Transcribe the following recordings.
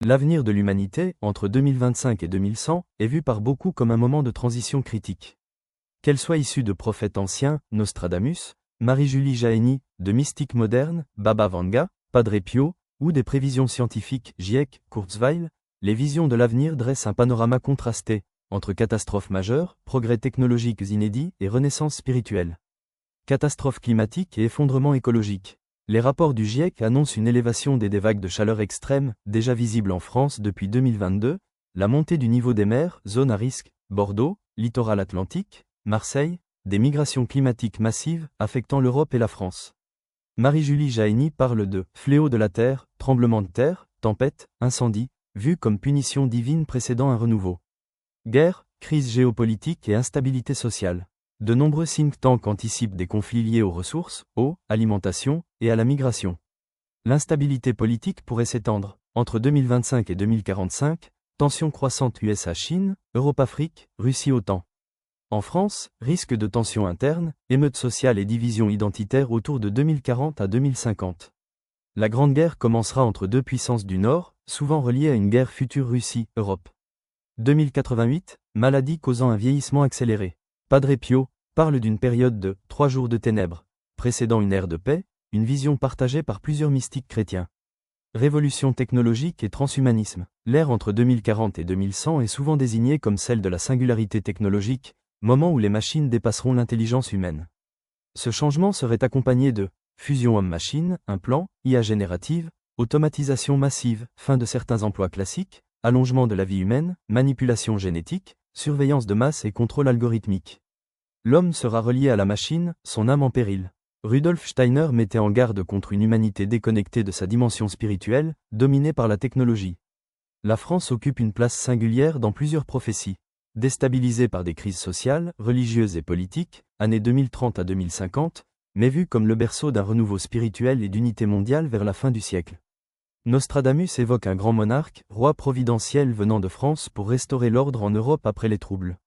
L'avenir de l'humanité, entre 2025 et 2100, est vu par beaucoup comme un moment de transition critique. Qu'elle soit issue de prophètes anciens, Nostradamus, Marie-Julie Jahenny, de mystiques modernes, Baba Vanga, Padre Pio, ou des prévisions scientifiques, GIEC, Kurzweil, les visions de l'avenir dressent un panorama contrasté, entre catastrophes majeures, progrès technologiques inédits et renaissance spirituelle. Catastrophes climatiques et effondrement écologique. Les rapports du GIEC annoncent une élévation des vagues de chaleur extrêmes, déjà visible en France depuis 2022, la montée du niveau des mers, zones à risque, Bordeaux, littoral atlantique, Marseille, des migrations climatiques massives affectant l'Europe et la France. Marie-Julie Jahenny parle de « fléau de la terre, tremblement de terre, tempête, incendie », vus comme punition divine précédant un renouveau. Guerre, crise géopolitique et instabilité sociale. De nombreux think tanks anticipent des conflits liés aux ressources, eau, alimentation, et à la migration. L'instabilité politique pourrait s'étendre. Entre 2025 et 2045, tensions croissantes USA-Chine, Europe-Afrique, Russie-OTAN. En France, risque de tensions internes, émeutes sociales et divisions identitaires autour de 2040 à 2050. La Grande Guerre commencera entre deux puissances du Nord, souvent reliées à une guerre future Russie-Europe. 2088, maladie causant un vieillissement accéléré. Padre Pio parle d'une période de 3 jours de ténèbres, précédant une ère de paix, une vision partagée par plusieurs mystiques chrétiens. Révolution technologique et transhumanisme. L'ère entre 2040 et 2100 est souvent désignée comme celle de la singularité technologique, moment où les machines dépasseront l'intelligence humaine. Ce changement serait accompagné de fusion homme-machine, implants, IA générative, automatisation massive, fin de certains emplois classiques, allongement de la vie humaine, manipulation génétique, surveillance de masse et contrôle algorithmique. L'homme sera relié à la machine, son âme en péril. Rudolf Steiner mettait en garde contre une humanité déconnectée de sa dimension spirituelle, dominée par la technologie. La France occupe une place singulière dans plusieurs prophéties. Déstabilisée par des crises sociales, religieuses et politiques, années 2030 à 2050, mais vue comme le berceau d'un renouveau spirituel et d'unité mondiale vers la fin du siècle. Nostradamus évoque un grand monarque, roi providentiel venant de France pour restaurer l'ordre en Europe après les troubles.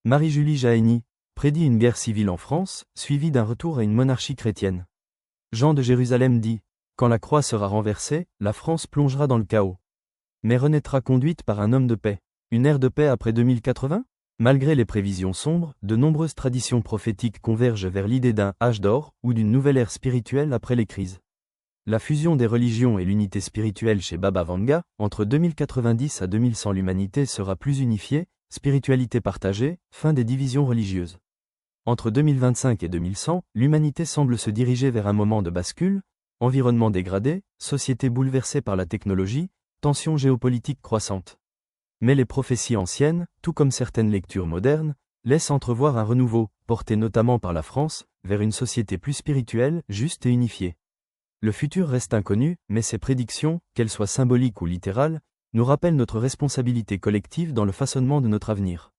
Marie-Julie Jahenny prédit une guerre civile en France, suivie d'un retour à une monarchie chrétienne. Jean de Jérusalem dit « Quand la croix sera renversée, la France plongera dans le chaos. Mais renaîtra conduite par un homme de paix. Une ère de paix après 2080 ?» Malgré les prévisions sombres, de nombreuses traditions prophétiques convergent vers l'idée d'un « âge d'or » ou d'une nouvelle ère spirituelle après les crises. La fusion des religions et l'unité spirituelle chez Baba Vanga, entre 2090 à 2100 l'humanité sera plus unifiée, spiritualité partagée, fin des divisions religieuses. Entre 2025 et 2100, l'humanité semble se diriger vers un moment de bascule, environnement dégradé, société bouleversée par la technologie, tensions géopolitiques croissantes. Mais les prophéties anciennes, tout comme certaines lectures modernes, laissent entrevoir un renouveau, porté notamment par la France, vers une société plus spirituelle, juste et unifiée. Le futur reste inconnu, mais ces prédictions, qu'elles soient symboliques ou littérales, nous rappellent notre responsabilité collective dans le façonnement de notre avenir.